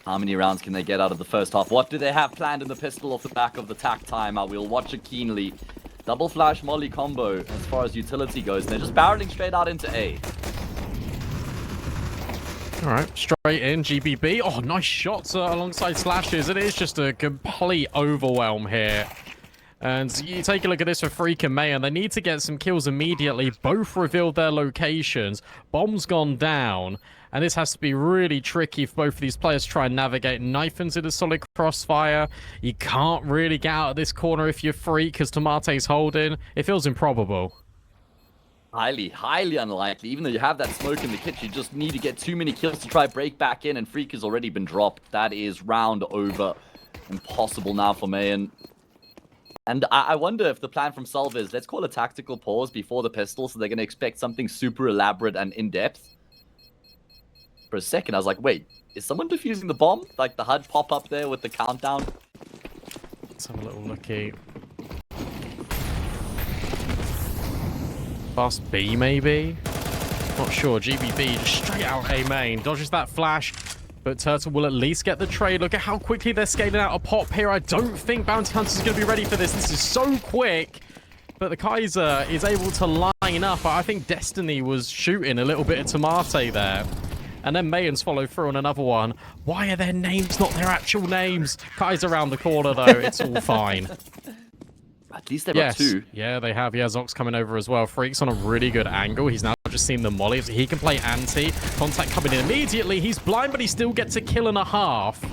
How many rounds can they get out of the first half? What do they have planned in the pistol off the back of the tack timeout? We'll watch it keenly. Double flash molly combo as far as utility goes. And they're just barreling straight out into A. All right, straight in, GBB. Oh, nice shots alongside slashes. It is just a complete overwhelm here. And you take a look at this for Freak and May, and they need to get some kills immediately. Both revealed their locations. Bomb's gone down. And this has to be really tricky for both of these players to try and navigate. Knife into the solid crossfire. You can't really get out of this corner if you're Freak, because Tomate's holding. It feels improbable. Highly unlikely. Even though you have that smoke in the kit, you just need to get too many kills to try break back in, and Freak has already been dropped. That is round over. Impossible now for Mayan. And I wonder if the plan from SELVA is, let's call a tactical pause before the pistol, so they're going to expect something super elaborate and in-depth. For a second, I was like, wait, is someone defusing the bomb? Like the HUD pop up there with the countdown? Let's have a little looky. Fast B, maybe? Not sure. GBB just straight out A main. Dodges that flash. But Turtle will at least get the trade. Look at how quickly they're scaling out a pop here. I don't think Bounty Hunters is going to be ready for this. This is so quick. But the Kaiser is able to line up. I think Destiny was shooting a little bit of Tomate there. And then Mayans follow through on another one. Why are their names not their actual names? Kaiser around the corner, though. It's all fine. At least they've got two. Yeah, they have. Yeah, Zox coming over as well. Freak's on a really good angle. He's now just seen the molly. So he can play anti. Contact coming in immediately. He's blind, but he still gets a kill and a half.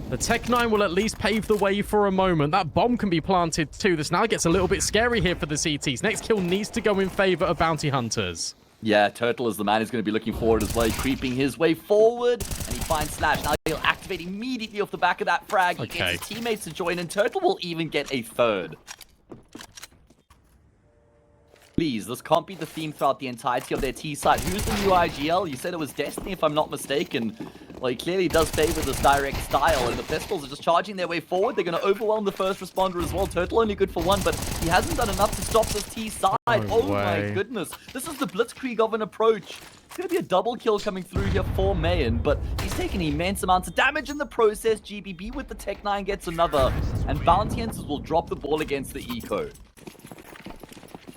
The Tech-9 will at least pave the way for a moment. That bomb can be planted too. This now gets a little bit scary here for the CTs. Next kill needs to go in favor of Bounty Hunters. Yeah, Turtle is the man who's going to be looking forward as well. He's creeping his way forward, and he finds Slash. Now he'll activate immediately off the back of that frag. He gets his teammates to join, and Turtle will even get a third. Please, this can't be the theme throughout the entirety of their T side. Who's the new IGL? You said it was Destiny, if I'm not mistaken. Well, he clearly does favor this direct style, and the Pistols are just charging their way forward. They're going to overwhelm the first responder as well. Turtle only good for one, but he hasn't done enough to stop this T side. Oh my goodness. This is the blitzkrieg of an approach. It's going to be a double kill coming through here for Mayan, but he's taking immense amounts of damage in the process. GBB with the Tech-9 gets another, and Bounty Hunters will drop the ball against the Eco.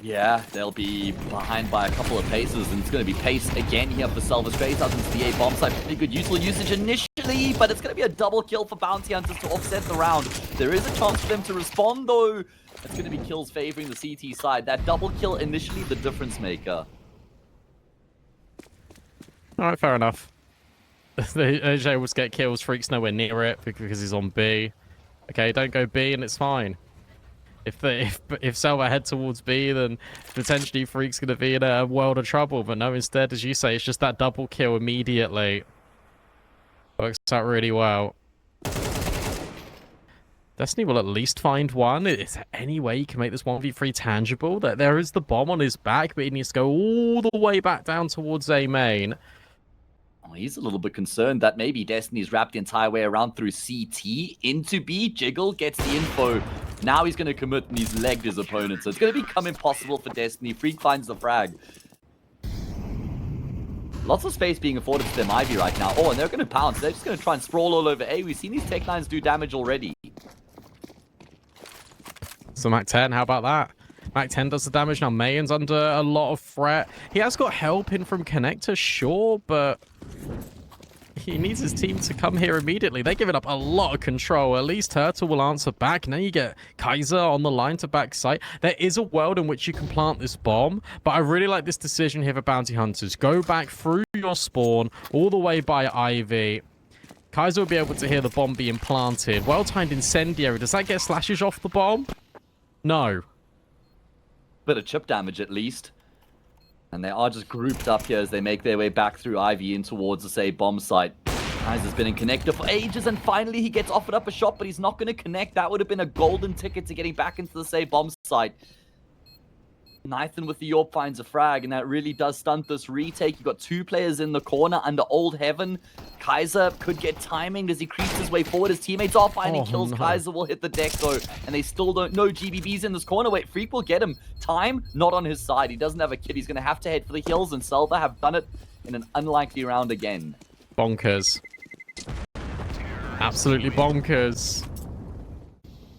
Yeah, they'll be behind by a couple of paces, and it's going to be pace again here for SELVA straight out into the A bomb site. Pretty good useful usage initially, but it's going to be a double kill for Bounty Hunters to offset the round. There is a chance for them to respond, though. It's going to be kills favoring the CT side. That double kill initially, the difference maker. All right, fair enough. They're able to get kills. Freak's nowhere near it because he's on B. Okay, don't go B, and it's fine. If SELVA head towards B, then potentially Freak's going to be in a world of trouble. But no, instead, as you say, it's just that double kill immediately. Works out really well. Destiny will at least find one. Is there any way you can make this 1v3 tangible? There is the bomb on his back, but he needs to go all the way back down towards A main. Oh, he's a little bit concerned that maybe Destiny's wrapped the entire way around through CT into B. Jiggle gets the info. Now he's going to commit, and he's legged his opponent. So it's going to become impossible for Destiny. Freak finds the frag. Lots of space being afforded to them Ivy right now. Oh, and they're going to pounce. They're just going to try and sprawl all over A. We've seen these Tech-9s do damage already. So Mac 10, how about that? Mac 10 does the damage. Now Mayan's under a lot of threat. He has got help in from Connector, sure, but he needs his team to come here immediately. They're giving up a lot of control. At least Turtle will answer back. Now you get Kaiser on the line to back site. There is a world in which you can plant this bomb, but I really like this decision here for Bounty Hunters. Go back through your spawn all the way by Ivy. Kaiser will be able to hear the bomb being planted. Well-timed incendiary. Does that get slashes off the bomb? No. Bit of chip damage at least. And they are just grouped up here as they make their way back through Ivy in towards the say bomb site. Kaiser's been in connector for ages, and finally he gets offered up a shot, but he's not going to connect. That would have been a golden ticket to getting back into the say bomb site. Nathan with the Yorp finds a frag, and that really does stunt this retake. You've got two players in the corner under Old Heaven. Kaiser could get timing as he creeps his way forward. His teammates are finding kills. No. Kaiser will hit the deck, though, and they still don't know GBB's in this corner. Wait, Freak will get him. Time, not on his side. He doesn't have a kid. He's going to have to head for the hills, and SELVA have done it in an unlikely round again. Bonkers. Absolutely bonkers.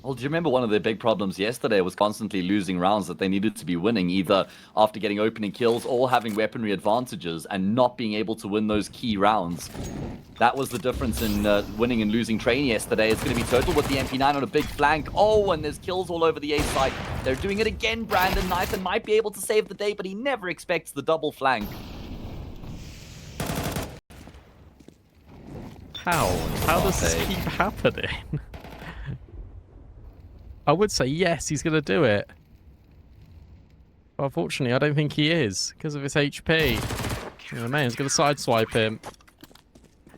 Well, do you remember one of their big problems yesterday was constantly losing rounds that they needed to be winning, either after getting opening kills or having weaponry advantages and not being able to win those key rounds. That was the difference in winning and losing train yesterday. It's going to be Total with the MP9 on a big flank. Oh, and there's kills all over the A side. They're doing it again, Brandon. Nathan might be able to save the day, but he never expects the double flank. How? How does this keep happening? I would say yes, he's going to do it. But unfortunately, I don't think he is because of his HP. The man's going to sideswipe him.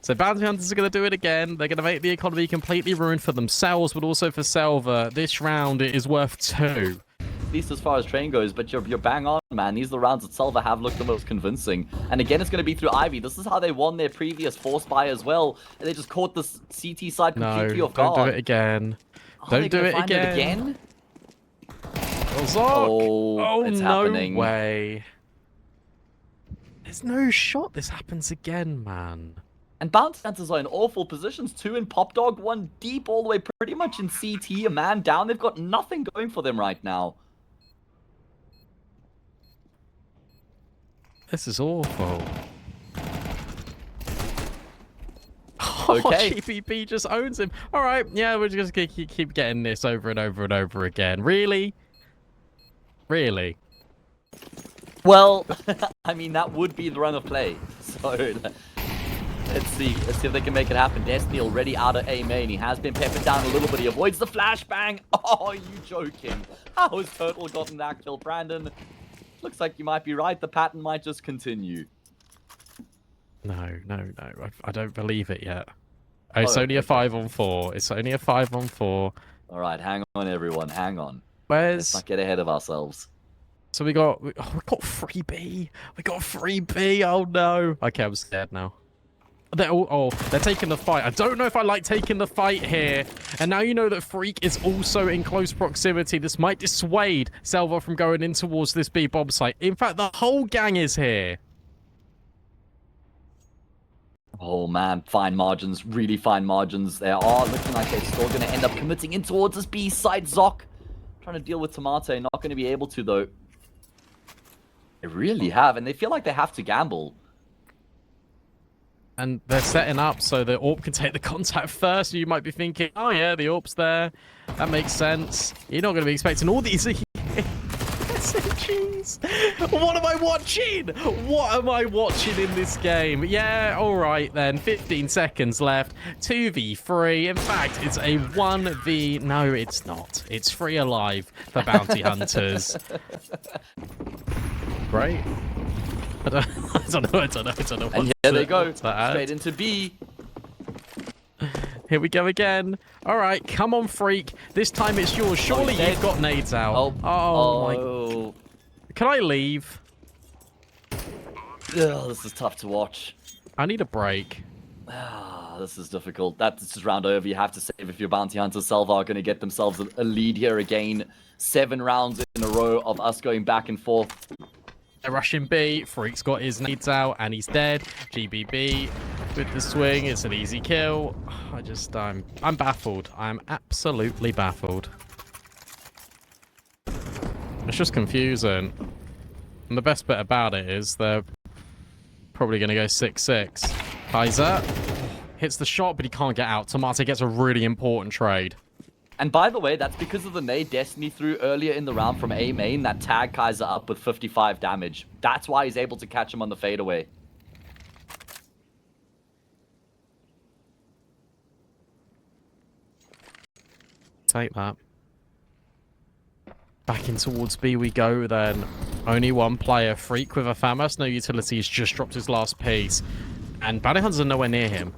So Bounty Hunters are going to do it again. They're going to make the economy completely ruined for themselves, but also for SELVA. This round is worth 2. At least as far as train goes, but you're bang on, man. These are the rounds that SELVA have looked the most convincing. And again, it's going to be through Ivy. This is how they won their previous Force Buy as well. And they just caught this CT side completely off guard. Don't do it again. Don't do it again. Oh, it's happening. No way. There's no shot this happens again, man. And Bounty Hunters are in awful positions. 2 in Pop Dog, 1 deep all the way pretty much in CT. A man down. They've got nothing going for them right now. This is awful. Okay. GBB just owns him. All right, yeah, we're just going to keep getting this over and over and over again. Really? Really? Well, I mean, that would be the run of play. So, let's see. Let's see if they can make it happen. Destiny already out of A main. He has been peppered down a little bit. He avoids the flashbang. Oh, are you joking? How has Turtle gotten that kill, Brandon? Looks like you might be right. The pattern might just continue. No. I don't believe it yet. Oh, it's only a 5-on-4. It's only a 5-on-4. All right, hang on, everyone. Hang on. Let's not get ahead of ourselves. So we got 3B. We got 3B. Oh no. Okay, I'm scared now. They're taking the fight. I don't know if I like taking the fight here. And now you know that Freak is also in close proximity. This might dissuade SELVA from going in towards this B bomb site. In fact, the whole gang is here. Oh man, fine margins, really fine margins. They are looking like they're still going to end up committing in towards this B side. Zoc trying to deal with Tomato, not going to be able to though. They really have, and they feel like they have to gamble. And they're setting up so the AWP can take the contact first. You might be thinking, oh yeah, the AWP's there. That makes sense. You're not going to be expecting all these SMGs. What am I watching? What am I watching in this game? Yeah, all right then. 15 seconds left. 2v3. In fact, it's a 1v... No, it's not. It's 3 alive for Bounty Hunters. Great. I don't know. And here they go, straight into B. Here we go again. All right, come on, Freak. This time it's yours. Surely you've got nades out. Oh my... Can I leave? Ugh, this is tough to watch. I need a break. This is difficult. This is round over. You have to save if your Bounty Hunters. SELVA are going to get themselves a lead here again. 7 rounds in a row of us going back and forth. They're rushing B. Freak's got his nades out and he's dead. GBB with the swing. It's an easy kill. I'm baffled. I'm absolutely baffled. It's just confusing. And the best bit about it is they're probably going to go 6-6. Kaiser hits the shot, but he can't get out. Tomato gets a really important trade. And by the way, that's because of the nade Destiny threw earlier in the round from A main that tagged Kaiser up with 55 damage. That's why he's able to catch him on the fadeaway. Take that. Back in towards B we go then. Only one player. Freak with a FAMAS. No utilities. Just dropped his last piece. And Bounty Hunters are nowhere near him.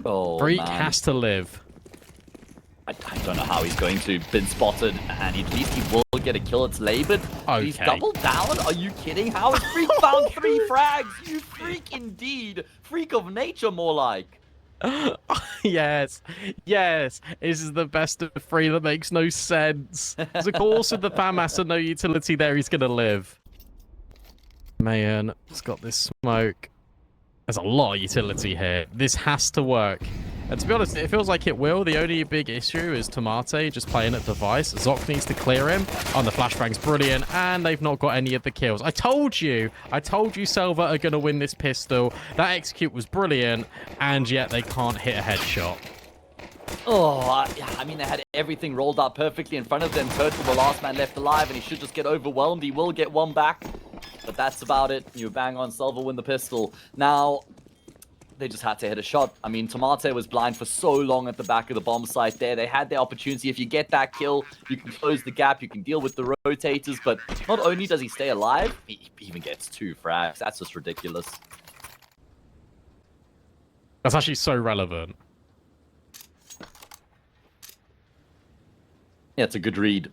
Oh, Freak man. has to live. I don't know how he's going to. Been spotted, and at least he will get a kill. It's labored. Okay. He's doubled down. Are you kidding? How has Freak found 3 frags? You freak indeed. Freak of nature, more like. Yes. This is the best of 3 that makes no sense. Because of course with the FAMAS and no utility there, he's going to live. Mayan has got this smoke. There's a lot of utility here. This has to work. And to be honest, it feels like it will. The only big issue is Tomate just playing at device. Zoc needs to clear him. Oh, the flashbang's brilliant, and they've not got any of the kills. I told you Selva are going to win this pistol. That execute was brilliant, and yet they can't hit a headshot. Oh, I mean, they had everything rolled out perfectly in front of them. Turtle, the last man left alive, and he should just get overwhelmed. He will get one back, but that's about it. You bang on, Selva win the pistol. Now, they just had to hit a shot. I mean, Tomate was blind for so long at the back of the bomb site there. They had their opportunity. If you get that kill, you can close the gap. You can deal with the rotators, but not only does he stay alive, he even gets 2 frags. That's just ridiculous. That's actually so relevant. Yeah, it's a good read.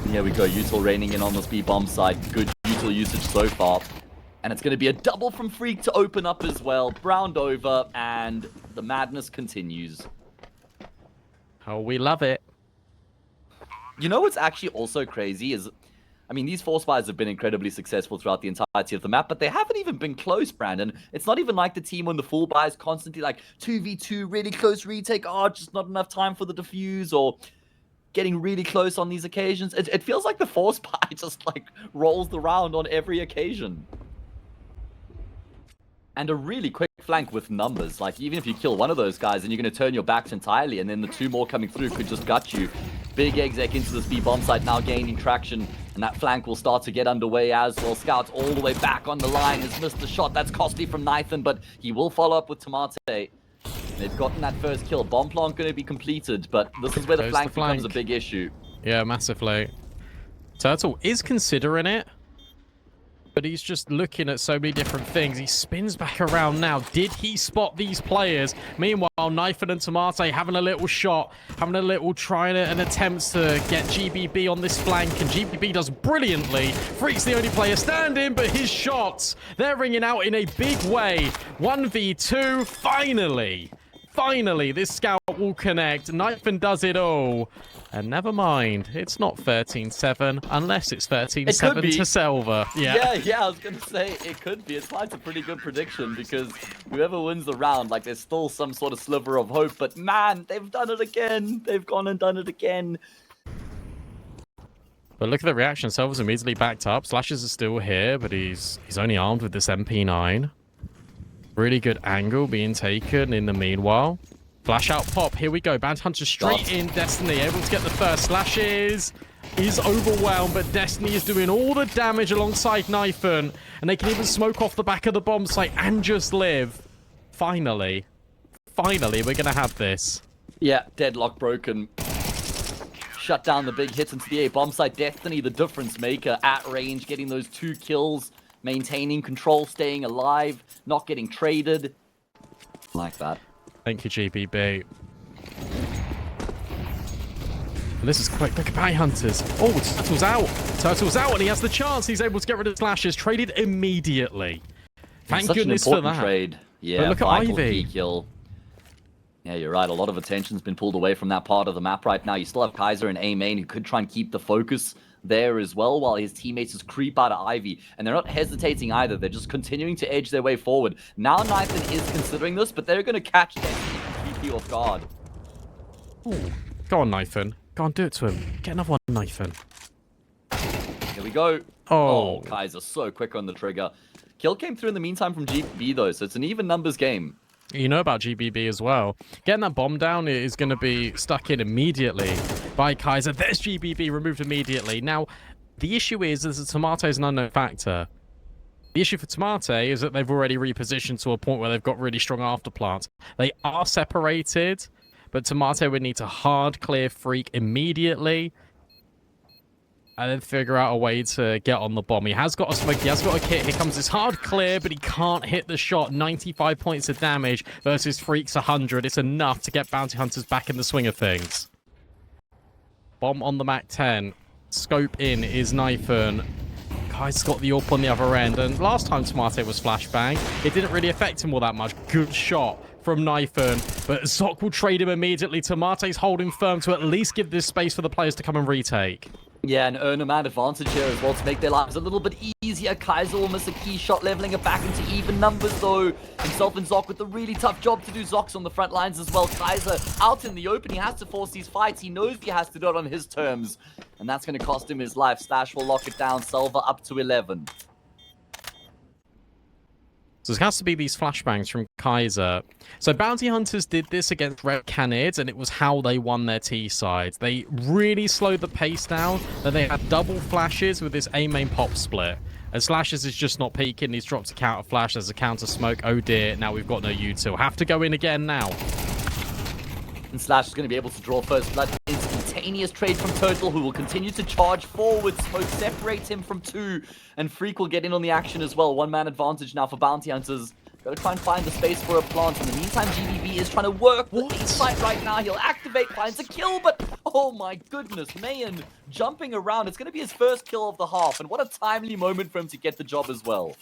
Here we go, Util raining in on this B bomb site. Good Util usage so far. And it's going to be a double from Freak to open up as well. Browned over, and the madness continues. Oh, we love it. You know what's actually also crazy is, I mean, these Force Fires have been incredibly successful throughout the entirety of the map, but they haven't even been close, Brandon. It's not even like the team on the full buy is constantly like 2v2, really close retake, oh, just not enough time for the defuse, or getting really close on these occasions. It feels like the Force buy just like rolls the round on every occasion. And a really quick flank with numbers. Like, even if you kill one of those guys, then you're going to turn your backs entirely, and then the 2 more coming through could just gut you. Big exec into this B bomb site, now gaining traction, and that flank will start to get underway as well. Scouts all the way back on the line, has missed the shot. That's costly from Nathan, but he will follow up with Tomate. They've gotten that first kill. Bomb plant going to be completed, but this is where the flank becomes a big issue. Yeah, massively. Turtle is considering it, but he's just looking at so many different things. He spins back around now. Did he spot these players? Meanwhile, Knifin and Tomate having a little shot, having a little trying and attempts to get GBB on this flank, and GBB does brilliantly. Freak's the only player standing, but his shots, they're ringing out in a big way. 1v2, finally. Finally, this scout will connect. Knifin does it all. And never mind, it's not 13-7, unless it's 13-7 to Selva. Yeah, I was going to say, it could be. It's like a pretty good prediction, because whoever wins the round, like, there's still some sort of sliver of hope. But man, they've done it again. They've gone and done it again. But look at the reaction. Selva's immediately backed up. Slashes is still here, but he's only armed with this MP9. Really good angle being taken in the meanwhile. Flash out pop. Here we go. Bounty Hunter straight in. Destiny able to get the first. Slashes is overwhelmed, but Destiny is doing all the damage alongside Knifin, and they can even smoke off the back of the bomb site and just live. Finally, we're gonna have this. Yeah, deadlock broken. Shut down the big hits into the A bomb site. Destiny, the difference maker at range, getting those 2 kills, maintaining control, staying alive, not getting traded. Like that. Thank you, GBB. And this is quick. Look at Bounty Hunters. Oh, Turtle's out. Turtle's out, and he has the chance. He's able to get rid of Slashes. Traded immediately. Thank goodness for that. Trade. Yeah, but look at Ivy. Kill. Yeah, you're right. A lot of attention's been pulled away from that part of the map right now. You still have Kaiser and A main who could try and keep the focus there as well, while his teammates just creep out of Ivy. And they're not hesitating either. They're just continuing to edge their way forward. Now Nathan is considering this, but they're going to catch them and keep you off guard. Ooh. Go on, Nathan. Go on, do it to him. Get another one, Nathan. Here we go. Oh, Kaiser so quick on the trigger. Kill came through in the meantime from GB though, so it's an even numbers game. You know about GBB as well. Getting that bomb down is going to be stuck in immediately by Kaiser. There's GBB removed immediately. Now, the issue is that Tomate is an unknown factor. The issue for Tomate is that they've already repositioned to a point where they've got really strong afterplants. They are separated, but Tomate would need to hard clear Freak immediately and then figure out a way to get on the bomb. He has got a smoke, he has got a kit. Here comes this hard clear, but he can't hit the shot. 95 points of damage versus Freak's 100. It's enough to get Bounty Hunters back in the swing of things. Bomb on the Mac 10. Scope in is Knifin. Kai's got the AWP on the other end, and last time Tomate was flashbang, it didn't really affect him all that much. Good shot from Knifin, but Zoc will trade him immediately. Tomate's holding firm to at least give this space for the players to come and retake. Yeah, and earn a man advantage here as well to make their lives a little bit GG's here. Kaiser will miss a key shot, leveling it back into even numbers though. Himself and Zoc with a really tough job to do. Zoc's on the front lines as well. Kaiser out in the open. He has to force these fights. He knows he has to do it on his terms. And that's going to cost him his life. Slash will lock it down. Selva up to 11. So there has to be these flashbangs from Kaiser. So Bounty Hunters did this against Red Canids, and it was how they won their T sides. They really slowed the pace down, and they had double flashes with this A-main pop split. And Slashes is just not peeking. He's dropped a counter flash. There's a counter smoke. Oh dear, now we've got no util. Have to go in again now. And Slash is going to be able to draw first blood. Instantaneous trade from Turtle, who will continue to charge forward. Smoke separates him from 2, and Freak will get in on the action as well. One-man advantage now for Bounty Hunters. Got to try and find the space for a plant. In the meantime, GBB is trying to work the A-site right now. He'll activate, finds a kill, but oh my goodness, Mayan jumping around. It's going to be his first kill of the half, and what a timely moment for him to get the job as well.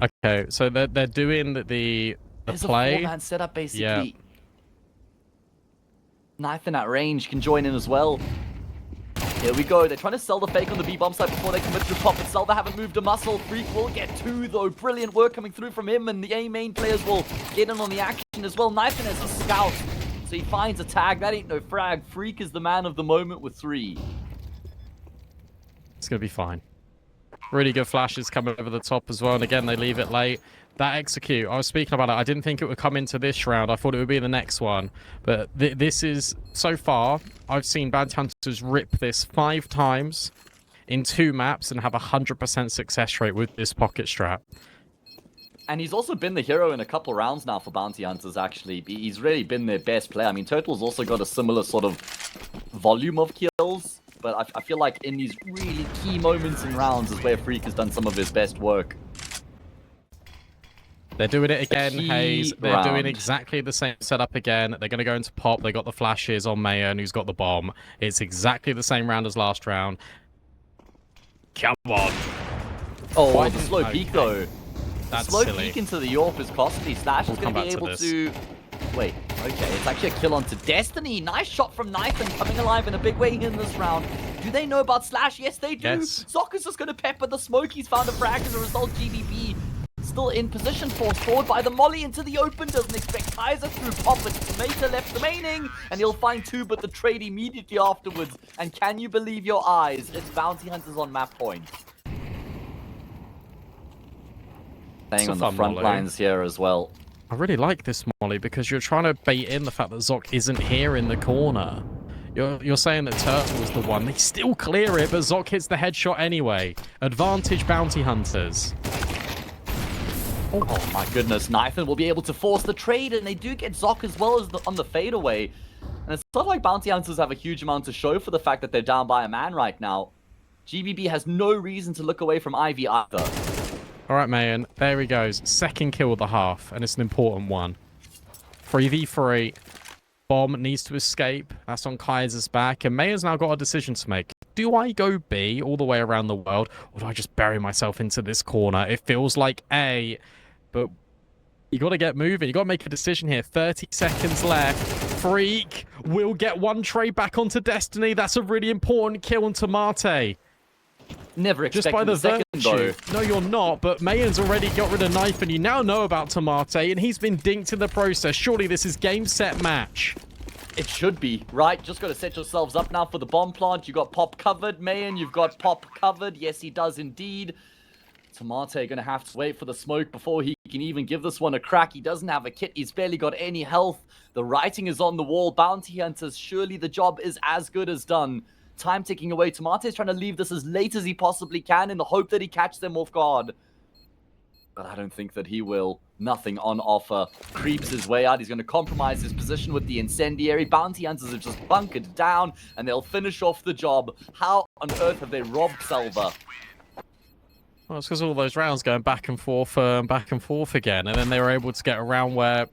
Okay, so they're doing the There's play. A 4-man setup basically. Yeah. Knife in that range can join in as well. Here we go. They're trying to sell the fake on the B-bomb side before they commit to pop, but Selva haven't moved a muscle. Freak will get 2 though. Brilliant work coming through from him, and the A-main players will get in on the action as well. Knife in as a scout, so he finds a tag. That ain't no frag. Freak is the man of the moment with 3. It's going to be fine. Really good flashes coming over the top as well, and again, they leave it late. That execute, I was speaking about it, I didn't think it would come into this round. I thought it would be the next one. But this is, so far, I've seen Bounty Hunters rip this 5 times in 2 maps and have a 100% success rate with this pocket strat. And he's also been the hero in a couple rounds now for Bounty Hunters, actually. He's really been their best player. I mean, Turtle's also got a similar sort of volume of kills. But I feel like in these really key moments in rounds is where Freak has done some of his best work. They're doing it again, Hayes. They're round. doing exactly the same setup again. They're going to go into pop. They got the flashes on Mayan, who's got the bomb. It's exactly the same round as last round. Come on. Oh, the slow peek, though. That's slow silly. peek into the AWP is costly. Slash is going to be able to... Wait, okay, it's actually a kill onto Destiny. Nice shot from Knife and coming alive in a big way in this round. Do they know about Slash? Yes, they do. Yes. Zoc is just going to pepper the smoke. He's found a frag as a result. GBB still in position, forced forward by the molly into the open. Doesn't expect Kaiser through pop, but Tomato left remaining, and he'll find 2, but the trade immediately afterwards. And can you believe your eyes? It's Bounty Hunters on map point. Staying on the front lines here as well. I really like this molly because you're trying to bait in the fact that Zoc isn't here in the corner. You're saying that Turtle was the one. They still clear it, but Zoc hits the headshot anyway. Advantage Bounty Hunters. Oh my goodness, Knifin will be able to force the trade, and they do get Zoc as well as on the fadeaway. And it's not like Bounty Hunters have a huge amount to show for the fact that they're down by a man right now. GBB has no reason to look away from Ivy either. All right, Mayan, there he goes. 2nd kill of the half, and it's an important one. 3v3. Bomb needs to escape. That's on Kaiser's back, and Mayan's now got a decision to make. Do I go B all the way around the world, or do I just bury myself into this corner? It feels like A, but you got to get moving. You got to make a decision here. 30 seconds left. Freak will get 1 trade back onto Destiny. That's a really important kill on Tomate. Never expected Just by the second, virtue. though. No, you're not, but Mayan's already got rid of Knife, and you now know about Tomate, and he's been dinked in the process. Surely this is game, set, match. It should be, right? Just got to set yourselves up now for the bomb plant. You got Pop covered, Mayan. You've got Pop covered. Yes, he does indeed. Tomate going to have to wait for the smoke before he can even give this one a crack. He doesn't have a kit. He's barely got any health. The writing is on the wall. Bounty Hunters, surely the job is as good as done. Time ticking away. Tomate is trying to leave this as late as he possibly can in the hope that he catches them off guard. But I don't think that he will. Nothing on offer. Creeps his way out. He's going to compromise his position with the incendiary. Bounty Hunters have just bunkered down, and they'll finish off the job. How on earth have they robbed Selva? Well, it's because all those rounds going back and forth again, and then they were able to get a round where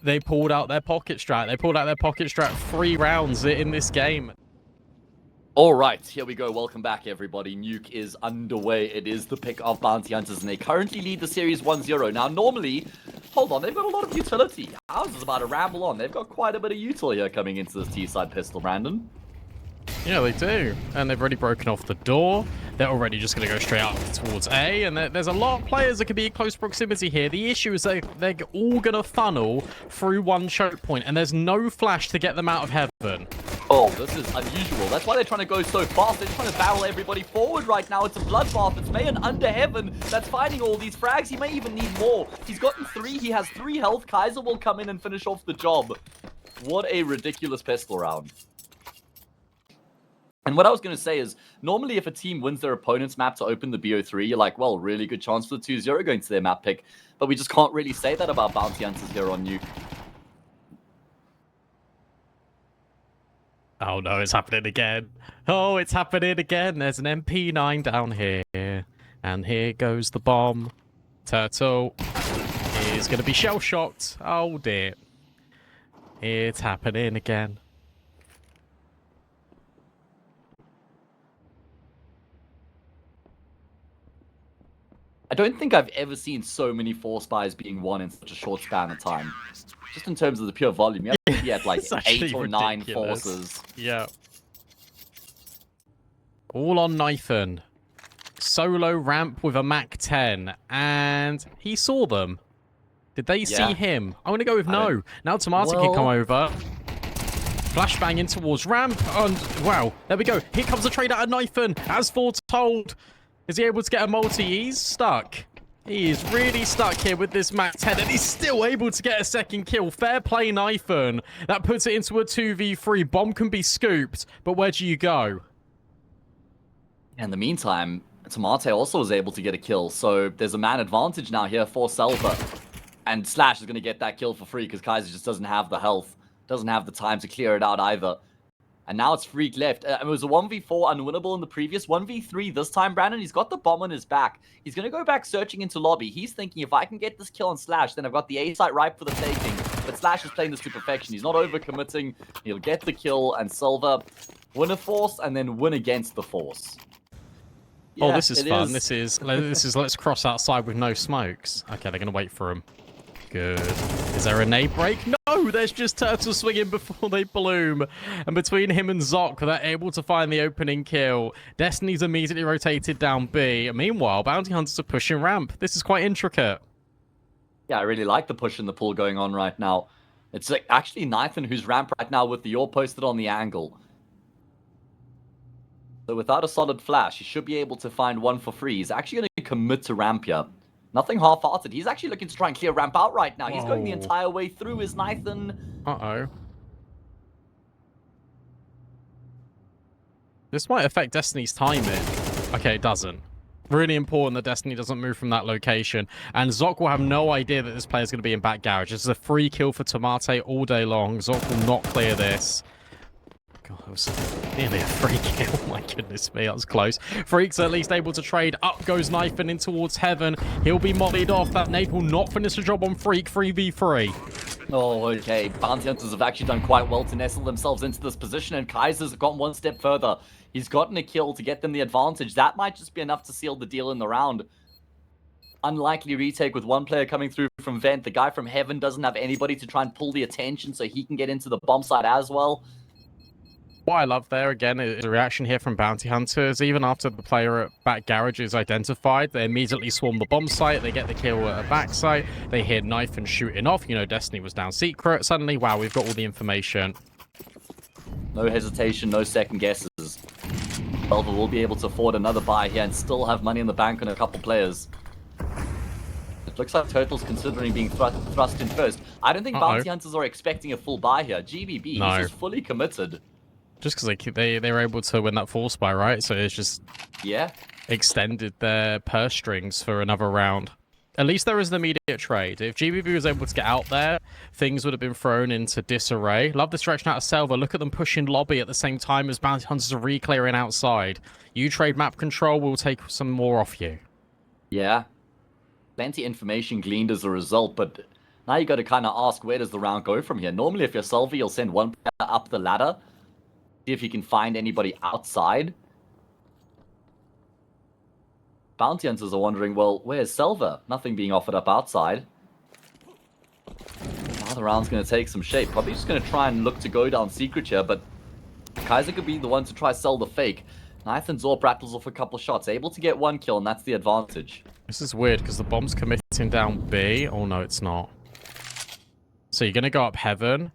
they pulled out their pocket strat. They pulled out their pocket strat 3 rounds in this game. All right, here we go. Welcome back, everybody. Nuke is underway. It is the pick of Bounty Hunters, and they currently lead the series 1-0. Now, normally, hold on, they've got a lot of utility. Ours is about to ramble on. They've got quite a bit of util here coming into this T-side pistol, Brandon. Yeah, they do. And they've already broken off the door. they're already just going to go straight up towards A, and there's a lot of players that could be in close proximity here. The issue is they're all going to funnel through one choke point, and there's no flash to get them out of heaven. Oh, this is unusual. That's why they're trying to go so fast. They're trying to barrel everybody forward right now. It's a bloodbath. It's Mayan under heaven that's fighting all these frags. He may even need more. He's gotten 3. He has 3 health. Kaiser will come in and finish off the job. What a ridiculous pistol round. And what I was going to say is, normally if a team wins their opponent's map to open the BO3, you're like, well, really good chance for the 2-0 going to their map pick. But we just can't really say that about Bounty Hunters here on Nuke. Oh no, it's happening again. Oh, it's happening again. There's an MP9 down here. And here goes the bomb. Turtle is going to be shell-shocked. Oh dear. It's happening again. I don't think I've ever seen so many force buys being won in such a short span of time. Just in terms of the pure volume, you have to be at like 8 or 9 forces. Yeah. All on Nathan. Solo ramp with a Mac 10. And he saw them. Did they see him? I'm going to go with no. Now Tomato can come over. Flashbang in towards ramp. And wow, there we go. Here comes a trade out of Nathan. As foretold. Is he able to get a multi? He's stuck. He is really stuck here with this Mac 10, and he's still able to get a second kill. Fair play, Nathan. That puts it into a 2v3. Bomb can be scooped, but where do you go? In the meantime, Tomate also was able to get a kill, so there's a man advantage now here for Selva. And Slash is going to get that kill for free because Kaiser just doesn't have the health, doesn't have the time to clear it out either. And now it's Freak left. It was a 1v4 unwinnable in the previous 1v3 this time, Brandon. He's got the bomb on his back. He's going to go back searching into lobby. He's thinking, if I can get this kill on Slash, then I've got the A site ripe for the taking. But Slash is playing this to perfection. He's not overcommitting. He'll get the kill, and Silva win a force and then win against the force. Yeah, this is fun. This is let's cross outside with no smokes. Okay, they're going to wait for him. Good. Is there a nade break? No, there's just Turtle swinging before they bloom. And between him and Zoc, they're able to find the opening kill. Destiny's immediately rotated down B. Meanwhile, Bounty Hunters are pushing ramp. This is quite intricate. Yeah, I really like the push in the pool going on right now. It's like actually Nathan who's ramp right now with the yaw posted on the angle. So without a solid flash, he should be able to find one for free. He's actually going to commit to ramp here. Nothing half-hearted. He's actually looking to try and clear ramp out right now. He's going the entire way through. Is Nathan? Uh-oh. This might affect Destiny's timing. Okay, it doesn't. Really important that Destiny doesn't move from that location. And Zoc will have no idea that this player is going to be in back garage. This is a free kill for Tomate all day long. Zoc will not clear this. God, that was nearly a free kill. My goodness me, that was close. Freak's at least able to trade. Up goes Nathan in towards heaven. He'll be mollied off. That nade will not finish the job on Freak. 3v3. Oh, okay. Bounty Hunters have actually done quite well to nestle themselves into this position, and Kaiser's gone one step further. He's gotten a kill to get them the advantage. That might just be enough to seal the deal in the round. Unlikely retake with one player coming through from Vent. The guy from Heaven doesn't have anybody to try and pull the attention so he can get into the bomb site as well. What I love there, again, is a reaction here from Bounty Hunters. Even after the player at back garage is identified, they immediately swarm the bomb site. They get the kill at a back site. They hear Knife and shooting off. You know, Destiny was down secret. Suddenly, wow, we've got all the information. No hesitation, no second guesses. Selva will be able to afford another buy here and still have money in the bank on a couple players. It looks like Turtle's considering being thrust in first. I don't think Bounty Hunters are expecting a full buy here. GBB, he's just fully committed. Just because they were able to win that force buy, right? So it's just extended their purse strings for another round. At least there is an immediate trade. If GBB was able to get out there, things would have been thrown into disarray. Love this direction out of Selva. Look at them pushing lobby at the same time as Bounty Hunters are re-clearing outside. You trade map control, we'll take some more off you. Yeah. Plenty information gleaned as a result, but now you got to kind of ask, where does the round go from here? Normally, if you're Selva, you'll send one player up the ladder, see if you can find anybody outside. Bounty Hunters are wondering, well, where's Selva? Nothing being offered up outside. Now the round's going to take some shape. Probably just going to try and look to go down secret here, but Kaiser could be the one to try sell the fake. Nathan Zorp rattles off a couple shots, able to get 1 kill, and that's the advantage. This is weird because the bomb's committing down B. Oh, no, it's not. So you're going to go up heaven.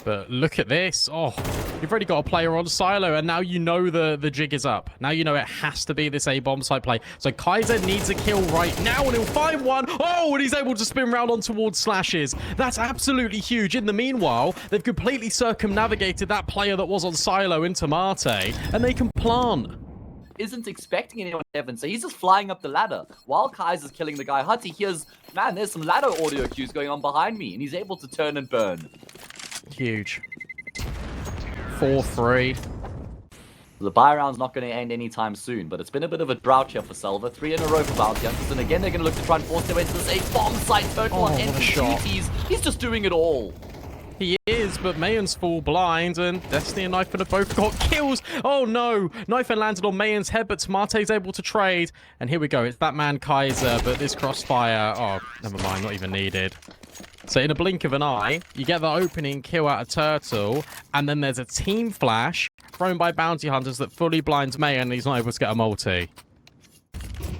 But look at this. Oh, you've already got a player on silo, and now you know the jig is up. Now you know it has to be this A-bomb side play. So Kaiser needs a kill right now, and he'll find one. Oh, and he's able to spin round on towards Slashes. That's absolutely huge. In the meanwhile, they've completely circumnavigated that player that was on silo into Marte, and they can plant. Isn't expecting anyone in heaven, so he's just flying up the ladder. While Kaiser's killing the guy, Hut, he hears, man, there's some ladder audio cues going on behind me, and he's able to turn and burn. Huge. 4-3. The buy round's not going to end anytime soon, but it's been a bit of a drought here for SELVA. 3 in a row for Bounty Hunters, and again, they're going to look to try and force their way into this bomb site. Turtle on empty duties. He's just doing it all. He is, but Mayan's full blind, and Destiny and Knifin have both got kills. Oh no! Knifin landed on Mayan's head, but Marte's able to trade. And here we go. It's that man Kaiser, but this crossfire... Oh, never mind. Not even needed. So in a blink of an eye, you get the opening kill out of Turtle, and then there's a team flash thrown by Bounty Hunters that fully blinds Mayan, and he's not able to get a multi.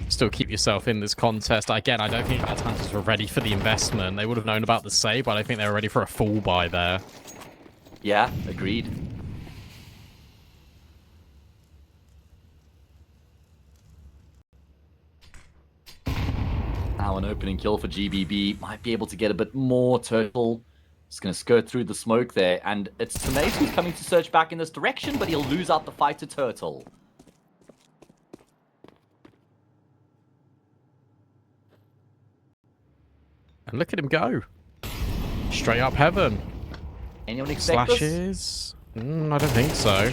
Still keep yourself in this contest. Again, I don't think Bounty Hunters were ready for the investment. They would have known about the save, but I don't think they were ready for a full buy there. Yeah, agreed. Now an opening kill for GBB. Might be able to get a bit more. Turtle just going to skirt through the smoke there. And it's Tomato who's coming to search back in this direction, but he'll lose out the fight to Turtle. And look at him go. Straight up heaven. Anyone expect Slashes? I don't think so.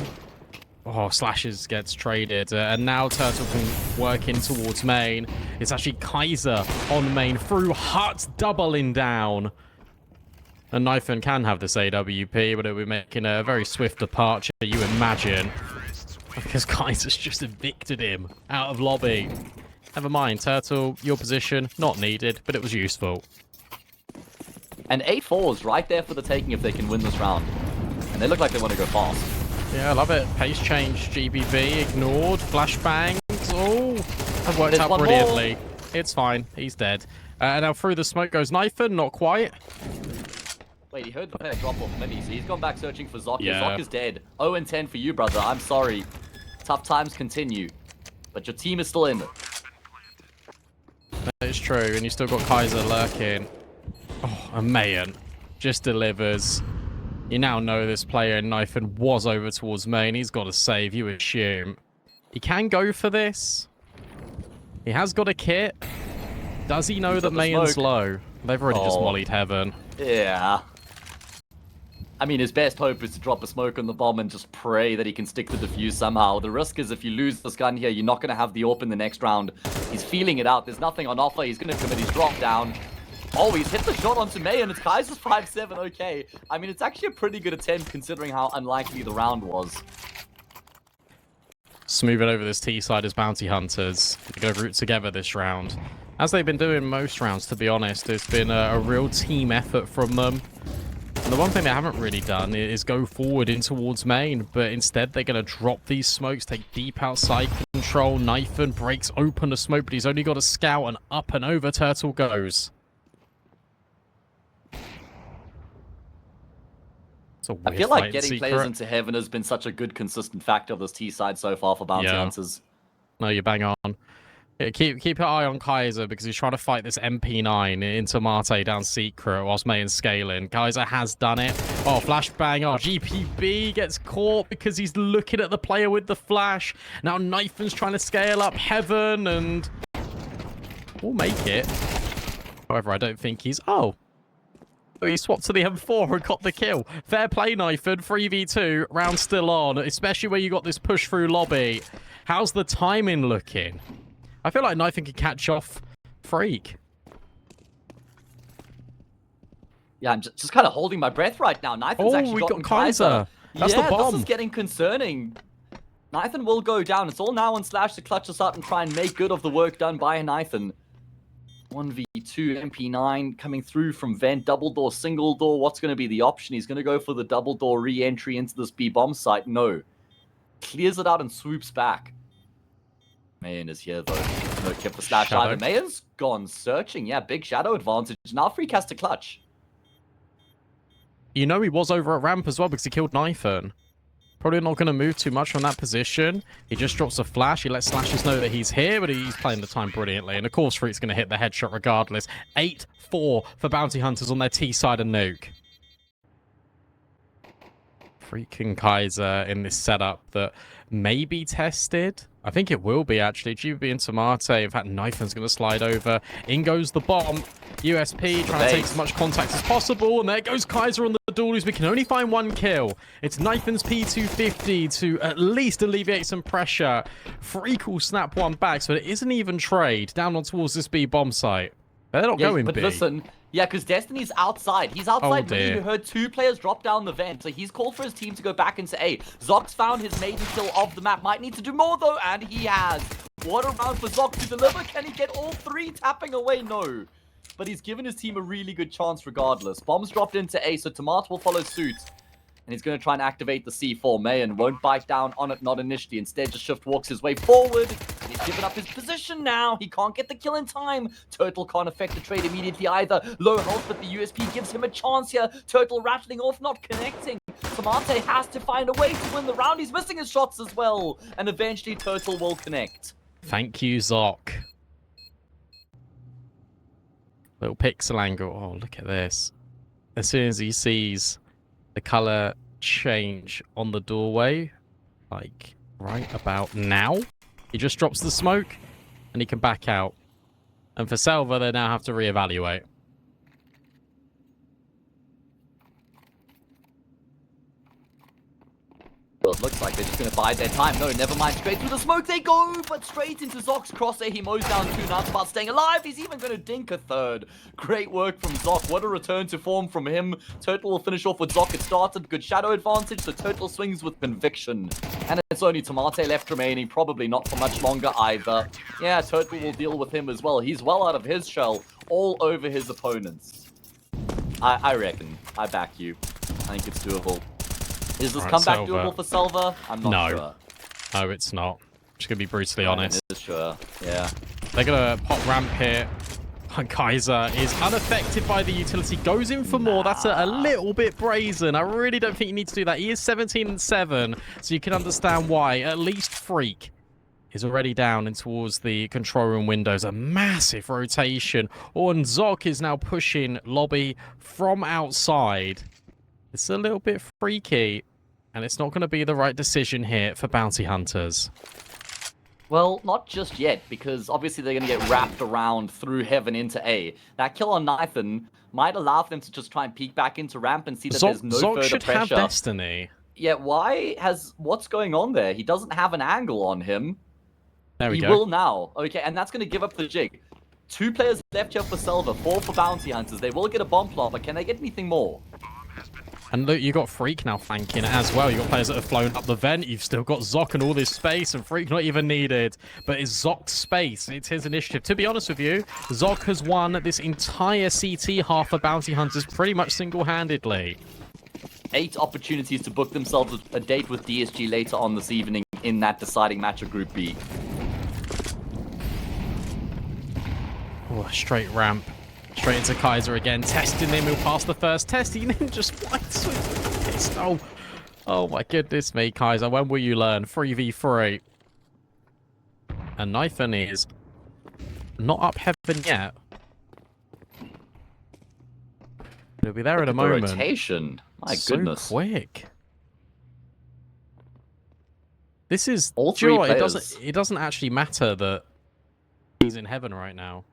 Oh, Slashes gets traded. And now Turtle can work in towards main. It's actually Kaiser on main through Hut doubling down. And Knifin can have this AWP, but it'll be making a very swift departure, you imagine. Because Kaiser's just evicted him out of lobby. Never mind, Turtle, your position, not needed, but it was useful. And 8-4 is right there for the taking if they can win this round. And they look like they want to go fast. Yeah, I love it. Pace change, GBB, ignored, flashbangs. Oh, that worked out brilliantly. It's fine, he's dead. And now through the smoke goes Knifin, not quite. Wait, he heard the player drop off Mini, so he's gone back searching for Zoc. Yeah. Zoc is dead. 0-10 for you, brother. I'm sorry. Tough times continue. But your team is still in it. That is true, and you still got Kaiser lurking. Oh, and Mayan just delivers. You now know this player in Knifin was over towards main. He's got a save, you assume. He can go for this. He has got a kit. Does he know that Mayan's low? They've already just mollied heaven. Yeah. I mean, his best hope is to drop a smoke on the bomb and just pray that he can stick the defuse somehow. The risk is if you lose this gun here, you're not going to have the AWP in the next round. He's feeling it out. There's nothing on offer. He's going to commit his drop down. Oh, he's hit the shot onto May, and it's Kaiser's 5-7. Okay. I mean, it's actually a pretty good attempt considering how unlikely the round was. Smoothing over this T side as Bounty Hunters. They're going to root together this round. As they've been doing most rounds, to be honest, it's been a real team effort from them. And the one thing they haven't really done is go forward in towards main, but instead they're going to drop these smokes, take deep outside control. Knifin breaks open the smoke, but he's only got a scout, and up and over Turtle goes. I feel like getting players into heaven has been such a good, consistent factor of this T side so far for Bounty Hunters. No, you're bang on. Yeah, keep your eye on Kaiser because he's trying to fight this MP9 into Marte down secret whilst Mayan's scaling. Kaiser has done it. Oh, flashbang. Oh, GPB gets caught because he's looking at the player with the flash. Now Knifin's trying to scale up heaven and we'll make it. However, I don't think he's... Oh, he swapped to the M4 and got the kill. Fair play, Knifin. 3v2. Round still on, especially where you got this push through lobby. How's the timing looking? I feel like Knifin can catch off Freak. Yeah, I'm just kind of holding my breath right now. Knifin's actually gotten Kaiser. That's the bomb. This is getting concerning. Knifin will go down. It's all now on Slash to clutch us up and try and make good of the work done by Knifin. 1v2 MP9 coming through from vent, double door, single door. What's going to be the option? He's going to go for the double door re-entry into this B bomb site. No. Clears it out and swoops back. Mayan is here though. No tip for Slash Shadow. either. Mayan's gone searching. Yeah, big shadow advantage. Now Freak has to clutch. You know he was over at ramp as well because he killed Knifern. Probably not going to move too much from that position. He just drops a flash. He lets Slashes know that he's here, but he's playing the time brilliantly. And of course, Freak's going to hit the headshot regardless. 8-4 for Bounty Hunters on their T side of nuke. Freaking Kaiser in this setup that may be tested. I think it will be, actually. GB and Tomate. In fact, Knifen's going to slide over. In goes the bomb. USP trying to take as much contact as possible. And there goes Kaiser on the dualies. We can only find one kill. It's Knifen's P250 to at least alleviate some pressure. Freak will snap one back, so it isn't even trade. Down on towards this B bomb site. They're not going but B. Listen, yeah, because Destiny's outside. He's outside. Oh, You heard 2 players drop down the vent, so he's called for his team to go back into A. Zox found his maiden kill of the map. Might need to do more, though, and he has. What a round for Zox to deliver. Can he get all 3 tapping away? No. But he's given his team a really good chance regardless. Bombs dropped into A, so Tomat will follow suit. And he's going to try and activate the C4. Mayan won't bite down on it, not initially. Instead, just Shift walks his way forward. He's given up his position now. He can't get the kill in time. Turtle can't affect the trade immediately either. Low health, but the USP gives him a chance here. Turtle rattling off, not connecting. Tomate has to find a way to win the round. He's missing his shots as well. And eventually, Turtle will connect. Thank you, Zoc. Little pixel angle. Oh, look at this. As soon as he sees the color change on the doorway, like right about now, he just drops the smoke and he can back out. And for SELVA, they now have to reevaluate. Well, it looks like they're just going to bide their time. No, never mind. Straight through the smoke they go, but straight into Zoc's crosshair. He mows down 2 nuts about staying alive. He's even going to dink a 3rd. Great work from Zoc. What a return to form from him. Turtle will finish off with Zoc. It started. Good shadow advantage. So Turtle swings with conviction. And it's only Tomate left remaining. Probably not for much longer either. Yeah, Turtle will deal with him as well. He's well out of his shell. All over his opponents. I reckon. I back you. I think it's doable. Is this comeback doable for SELVA? I'm not sure. No, it's not. Just gonna be brutally honest. Sure, yeah. They're gonna pop ramp here. Kaiser is unaffected by the utility. Goes in for more. That's a little bit brazen. I really don't think you need to do that. He is 17-7, so you can understand why. At least Freak is already down and towards the control room windows. A massive rotation. Oh, and Zoc is now pushing Lobby from outside. It's a little bit freaky, and it's not going to be the right decision here for Bounty Hunters. Well, not just yet, because obviously they're going to get wrapped around through heaven into A. That kill on Nathan might allow them to just try and peek back into ramp and see that there's no Zoc further should pressure. have Destiny. Yeah, what's going on there? He doesn't have an angle on him. There we go. He will now. Okay, and that's going to give up the jig. 2 players left here for SELVA, 4 for Bounty Hunters. They will get a bomb plot, but can they get anything more? And look, you got Freak now flanking as well. You got players that have flown up the vent. You've still got Zoc and all this space, and Freak not even needed. But it's Zoc's space. It's his initiative. To be honest with you, Zoc has won this entire CT half for Bounty Hunters pretty much single-handedly. 8 opportunities to book themselves a date with DSG later on this evening in that deciding match of Group B. Oh, straight ramp. Straight into Kaiser again, testing him. He'll pass the first test. He then just fights with the pistol. Oh my goodness me, Kaiser. When will you learn? 3v3. And Knifen is not up heaven yet. He'll be there in a moment. Rotation. My so goodness. Quick. This is all 3 players. It doesn't actually matter that he's in heaven right now.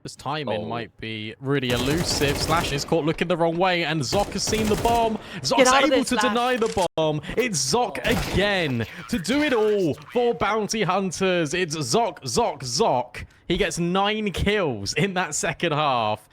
This timing might be really elusive. Slash is caught looking the wrong way, and Zoc has seen the bomb. Zoc's able to deny the bomb. It's Zoc again to do it all for Bounty Hunters. It's Zoc. He gets 9 kills in that second half.